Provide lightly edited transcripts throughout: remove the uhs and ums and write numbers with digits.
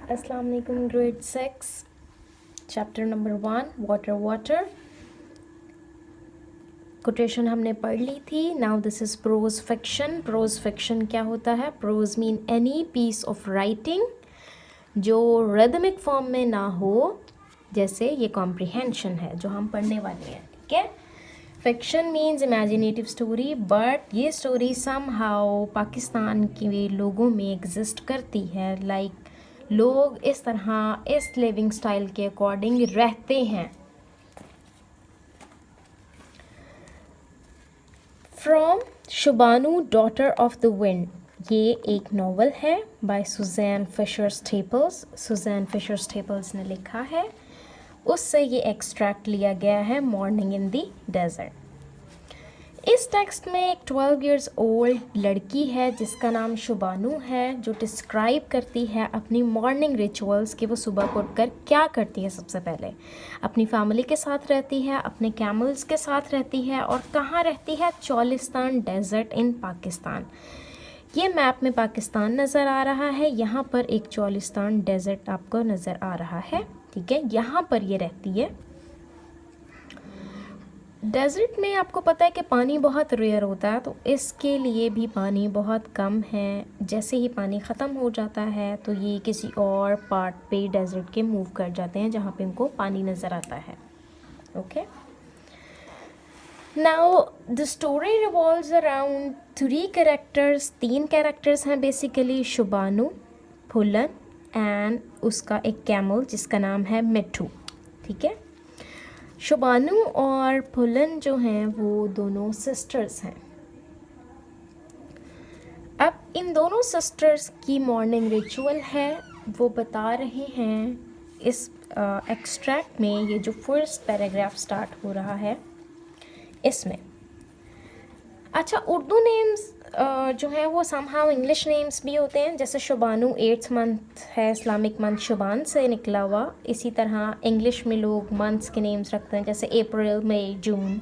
अस्सलाम वालेकुम grade 6 chapter number 1 water water quotation हमने पढ़ ली थी। Now this is prose fiction. Prose fiction क्या होता है? Prose mean any piece of writing जो रिदमिक फॉर्म में ना हो, जैसे ये कॉम्प्रिहेंशन है जो हम पढ़ने वाले हैं, ठीक है। Fiction means imaginative story, but ये स्टोरी समहाउ पाकिस्तान के लोगों में एग्जिस्ट करती है। लाइक लोग इस तरह इस लिविंग स्टाइल के अकॉर्डिंग रहते हैं। From Shabanu daughter of the wind, ये एक नॉवल है by Suzanne Fisher Staples. Suzanne Fisher Staples ने लिखा है, उससे ये एक्सट्रैक्ट लिया गया है मॉर्निंग इन द डेजर्ट। इस टेक्स्ट में एक 12 इयर्स ओल्ड लड़की है जिसका नाम शुबानू है, जो डिस्क्राइब करती है अपनी मॉर्निंग रिचुअल्स कि वो सुबह को उठकर क्या करती है। सबसे पहले अपनी फैमिली के साथ रहती है, अपने कैमल्स के साथ रहती है, और कहाँ रहती है? Cholistan desert in Pakistan. ये मैप में पाकिस्तान नज़र आ रहा है, यहाँ पर एक चोलिस्तान डेजर्ट आपको नज़र आ रहा है, ठीक है। यहाँ पर ये रहती है। डेजर्ट में आपको पता है कि पानी बहुत रेयर होता है, तो इसके लिए भी पानी बहुत कम है। जैसे ही पानी ख़त्म हो जाता है तो ये किसी और पार्ट पे डेजर्ट के मूव कर जाते हैं जहाँ पे इनको पानी नज़र आता है। Okay, now the story revolves around 3 characters. 3 characters हैं बेसिकली, शुबानू, फुलन एंड उसका एक कैमल जिसका नाम है मिट्ठू, ठीक है। शुबानू और फुलन जो हैं वो दोनों सिस्टर्स हैं। अब इन दोनों सिस्टर्स की मॉर्निंग रिचुअल है, वो बता रहे हैं इस एक्सट्रैक्ट में। ये जो फर्स्ट पैराग्राफ स्टार्ट हो रहा है इसमें। अच्छा, उर्दू नेम्स जो है वो समहाउ इंग्लिश नेम्स भी होते हैं। जैसे शुबानू 8th मंथ है, इस्लामिक मंथ शुबान से निकला हुआ। इसी तरह इंग्लिश में लोग मंथ्स के नेम्स रखते हैं, जैसे अप्रैल, मई, जून,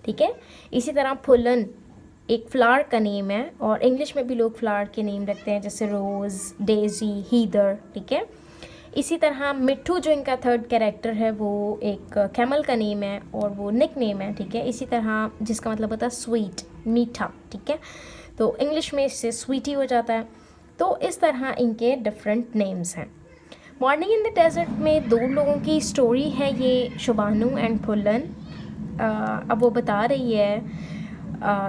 ठीक है। इसी तरह फुलन एक फ्लावर का नेम है, और इंग्लिश में भी लोग फ्लावर के नेम रखते हैं, जैसे रोज़, डेजी, हीदर, ठीक है। इसी तरह मिट्ठू जो इनका 3rd कैरेक्टर है वो एक कैमल का नेम है और वो निक नेम है, ठीक है। इसी तरह जिसका मतलब होता है स्वीट, मीठा, ठीक है। तो इंग्लिश में इससे स्वीटी हो जाता है। तो इस तरह इनके डिफरेंट नेम्स हैं। मॉर्निंग इन द डेजर्ट में 2 लोगों की स्टोरी है, ये शुबानू एंड फुलन। अब वो बता रही है,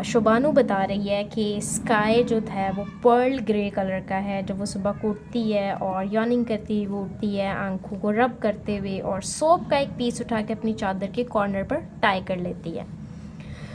शुबानू बता रही है कि स्काई जो था वो पर्ल ग्रे कलर का है। जब वो सुबह को उठती है और यॉर्निंग करती हुई वो उठती है, आंखों को रब करते हुए, और सोप का एक पीस उठा के अपनी चादर के कॉर्नर पर टाई कर लेती है।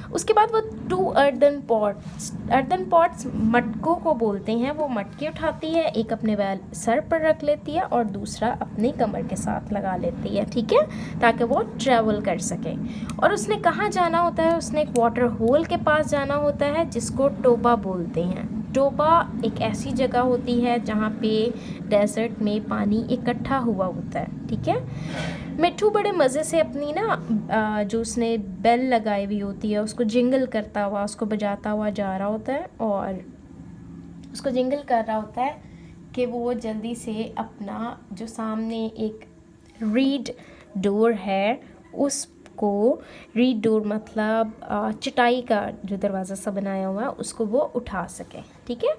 उसके बाद वो 2 अर्दन पॉट्स मटकों को बोलते हैं, वो मटके उठाती है, एक अपने सर पर रख लेती है और दूसरा अपनी कमर के साथ लगा लेती है, ठीक है, ताकि वो ट्रैवल कर सके। और उसने कहाँ जाना होता है? उसने एक वाटर होल के पास जाना होता है जिसको टोबा बोलते हैं। टोबा एक ऐसी जगह होती है जहाँ पे डेजर्ट में पानी इकट्ठा हुआ होता है, ठीक है। मिट्ठू बड़े मज़े से अपनी ना जो उसने बेल लगाई हुई होती है उसको जिंगल करता हुआ, उसको बजाता हुआ जा रहा होता है, और उसको जिंगल कर रहा होता है कि वो जल्दी से अपना जो सामने एक रीड डोर है उसको, रीड डोर मतलब चटाई का जो दरवाज़ा सा बनाया हुआ है, उसको वो उठा सके, ठीक है।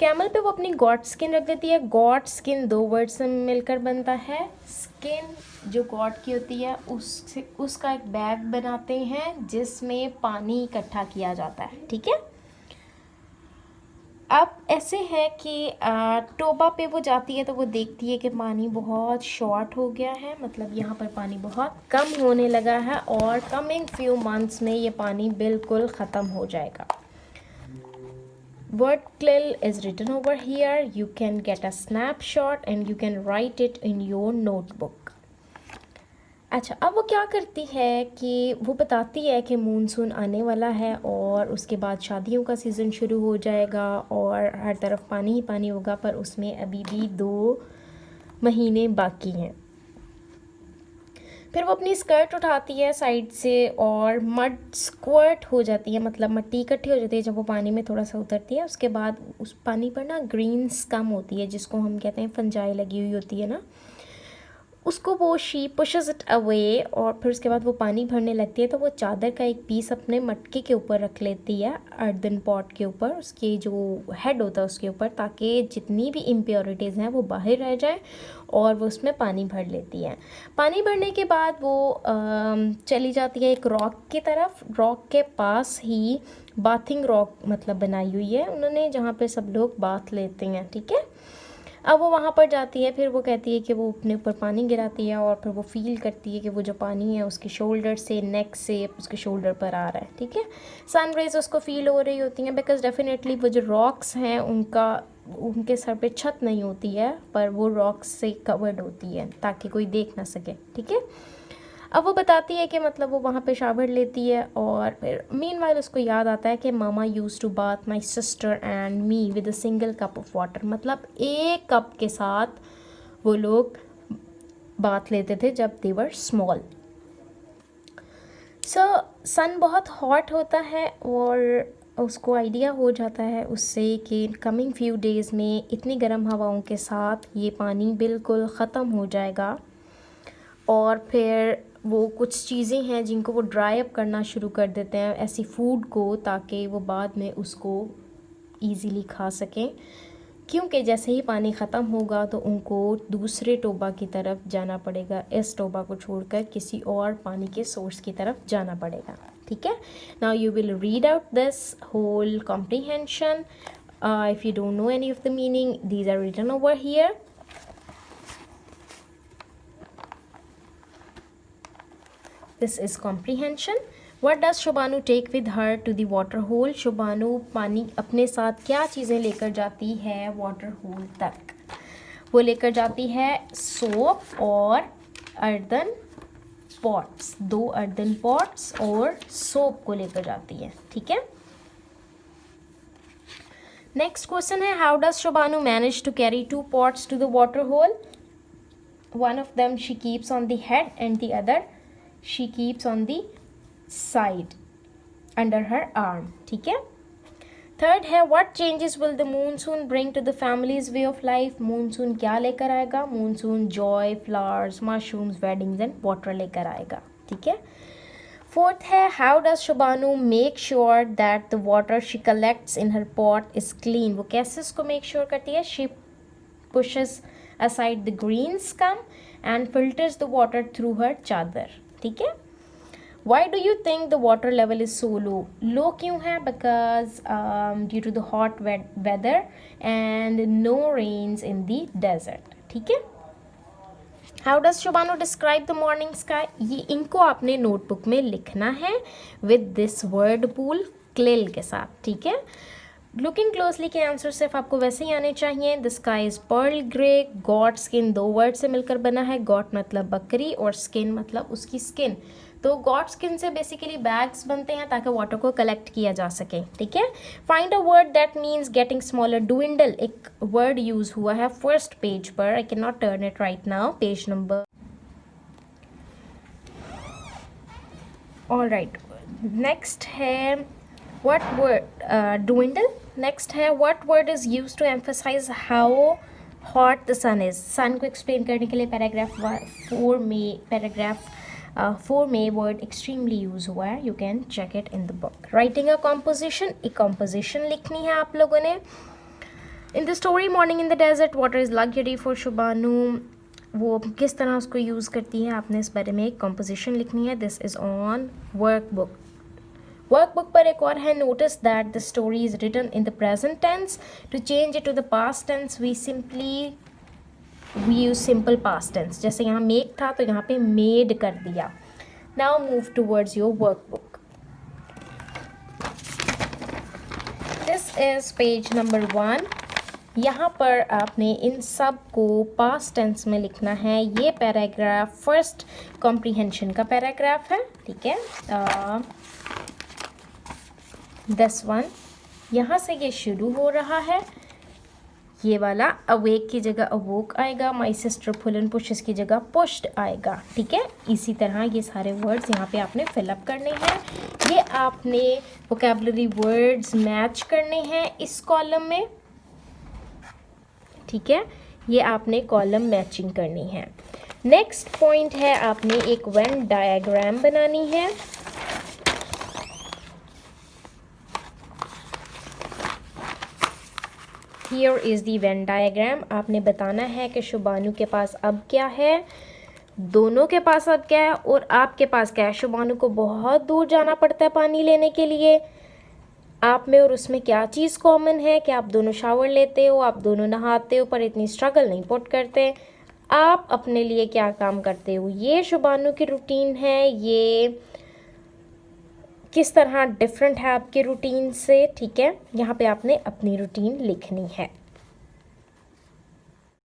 कैमल पे वो अपनी गॉड स्किन रख देती है। गॉड स्किन 2 वर्ड से मिलकर बनता है। स्किन जो गॉड की होती है उससे उसका एक बैग बनाते हैं जिसमें पानी इकट्ठा किया जाता है, ठीक है। अब ऐसे है कि टोबा पे वो जाती है तो वो देखती है कि पानी बहुत शॉर्ट हो गया है, मतलब यहाँ पर पानी बहुत कम होने लगा है और कमिंग फ्यू मंथ्स में ये पानी बिल्कुल ख़त्म हो जाएगा। Word clill is written over here. You can get a snapshot and you can write it in your notebook. अच्छा, अब वो क्या करती है कि वो बताती है कि मानसून आने वाला है और उसके बाद शादियों का सीज़न शुरू हो जाएगा और हर तरफ पानी ही पानी होगा, पर उसमें अभी भी 2 महीने बाकी हैं। फिर वो अपनी स्कर्ट उठाती है साइड से और मड स्क्वर्ट हो जाती है, मतलब मिट्टी इकट्ठी हो जाती है जब वो पानी में थोड़ा सा उतरती है। उसके बाद उस पानी पर ना ग्रीन स्कम होती है, जिसको हम कहते हैं फंजाई लगी हुई होती है ना, उसको वो शी पुशेस इट अवे। और फिर उसके बाद वो पानी भरने लगती है तो वो चादर का एक पीस अपने मटके के ऊपर रख लेती है, अर्दन पॉट के ऊपर, उसके जो हेड होता है उसके ऊपर, ताकि जितनी भी इम्प्योरिटीज़ हैं वो बाहर रह जाए, और वो उसमें पानी भर लेती है। पानी भरने के बाद वो चली जाती है एक रॉक की तरफ। रॉक के पास ही बाथिंग रॉक मतलब बनाई हुई है उन्होंने, जहाँ पे सब लोग बाथ लेते हैं, ठीक है। अब वो वहाँ पर जाती है, फिर वो कहती है कि वो अपने ऊपर पानी गिराती है, और फिर वो फील करती है कि वो जो पानी है उसके शोल्डर से, नेक से उसके शोल्डर पर आ रहा है, ठीक है। सनरेज उसको फील हो रही होती हैं, बिकॉज डेफिनेटली वो जो रॉक्स हैं उनके सर पे छत नहीं होती है, पर वो रॉक्स से कवर्ड होती है ताकि कोई देख ना सके, ठीक है। अब वो बताती है कि मतलब वो वहाँ पे शावर लेती है, और फिर मीनवाइल उसको याद आता है कि mama use to bath my sister and me with a single cup of water, मतलब एक कप के साथ वो लोग बाथ लेते थे जब दे वर स्मॉल। सन बहुत हॉट होता है और उसको आइडिया हो जाता है उससे कि कमिंग फ्यू डेज़ में इतनी गर्म हवाओं के साथ ये पानी बिल्कुल ख़त्म हो जाएगा, और फिर वो कुछ चीज़ें हैं जिनको वो ड्राई अप करना शुरू कर देते हैं, ऐसी फूड को, ताकि वो बाद में उसको इजीली खा सकें, क्योंकि जैसे ही पानी ख़त्म होगा तो उनको दूसरे टोबा की तरफ जाना पड़ेगा, इस टोबा को छोड़कर किसी और पानी के सोर्स की तरफ जाना पड़ेगा, ठीक है। Now you will read out this whole comprehension. If you don't know any of the meaning, these are written over here. This is comprehension. What does Shobanu take with her to the water hole? Shobanu पानी अपने साथ क्या चीज़ें लेकर जाती है water hole तक? वो लेकर जाती है सोप और अर्दन पॉट्स, 2 अर्दन पॉट्स और सोप को लेकर जाती है, ठीक है। नेक्स्ट क्वेश्चन है, how does Shobanu manage to carry 2 pots to the water hole? One of them she keeps on the head and the other she keeps on the side under her arm, ठीक है। Third है, what changes will the monsoon bring to the family's way of life? Monsoon क्या लेकर आएगा? Monsoon joy, flowers, mushrooms, weddings and water लेकर आएगा, ठीक है। फोर्थ है, how does Shobanu make sure that the water she collects in her pot is clean? वो कैसे इसको make sure करती है? She pushes aside the green scum and filters the water through her चादर, ठीक है। Why do you think the water level is so low? Low क्यों है? Because due to the hot weather and no rains in the desert, ठीक है। How does Shobanu describe the morning sky? ये इनको आपने नोटबुक में लिखना है with this word pool क्लिल के साथ, ठीक है। लुकिंग क्लोजली के आंसर सिर्फ आपको वैसे ही आने चाहिए। The sky is pearl grey. Goatskin 2 word से मिलकर बना है। गॉट मतलब बकरी और स्किन मतलब उसकी स्किन। तो गॉट स्किन से बेसिकली बैग्स बनते हैं ताकि वाटर को कलेक्ट किया जा सके, ठीक है। Find a word that means getting smaller. Dwindle एक वर्ड यूज हुआ है फर्स्ट पेज पर। I can not turn it right now, page number. All right, next है what word dwindle. next है what word is used to emphasize how hot the sun is. sun को explain करने के लिए paragraph 4 में word extremely use हुआ है. you can check it in the book. writing a composition, एक composition लिखनी है आप लोगों ने. in the story morning in the desert, water is luxury for Shobanu. वो किस तरह उसको यूज़ करती है आपने इस बारे में एक composition लिखनी है. this is on workbook. Workbook पर एक और है, notice that the story is written in the present tense. To change it to the past tense we use simple past tense. जैसे यहाँ मेक था तो यहाँ पे मेड कर दिया. Now move towards your workbook. This is page number 1. यहाँ पर आपने इन सब को पास्ट टेंस में लिखना है. ये पैराग्राफ फर्स्ट कॉम्प्रीहेंशन का पैराग्राफ है, ठीक है. this one, यहाँ से ये शुरू हो रहा है. ये वाला अवेक की जगह अवोक आएगा, my sister pull and pushes की जगह पुश्ड आएगा। ठीक है, इसी तरह ये सारे वर्ड्स यहाँ पे आपने फिलअप करने हैं। ये आपने वोकैबुलरी वर्ड्स मैच करने हैं इस कॉलम में। ठीक है, ये आपने कॉलम मैचिंग करनी है। नेक्स्ट पॉइंट है, आपने एक वेन डायग्राम बनानी है। Here is the Venn diagram. आपने बताना है कि शुभानु के पास अब क्या है, दोनों के पास अब क्या है और आपके पास क्या है। शुभानु को बहुत दूर जाना पड़ता है पानी लेने के लिए। आप में और उसमें क्या चीज़ कॉमन है कि आप दोनों शावर लेते हो, आप दोनों नहाते हो, पर इतनी स्ट्रगल नहीं पुट करते। आप अपने लिए क्या काम करते हो, ये शुभानु की रूटीन है, ये किस तरह डिफरेंट है आपके रूटीन से। ठीक है, यहाँ पे आपने अपनी रूटीन लिखनी है।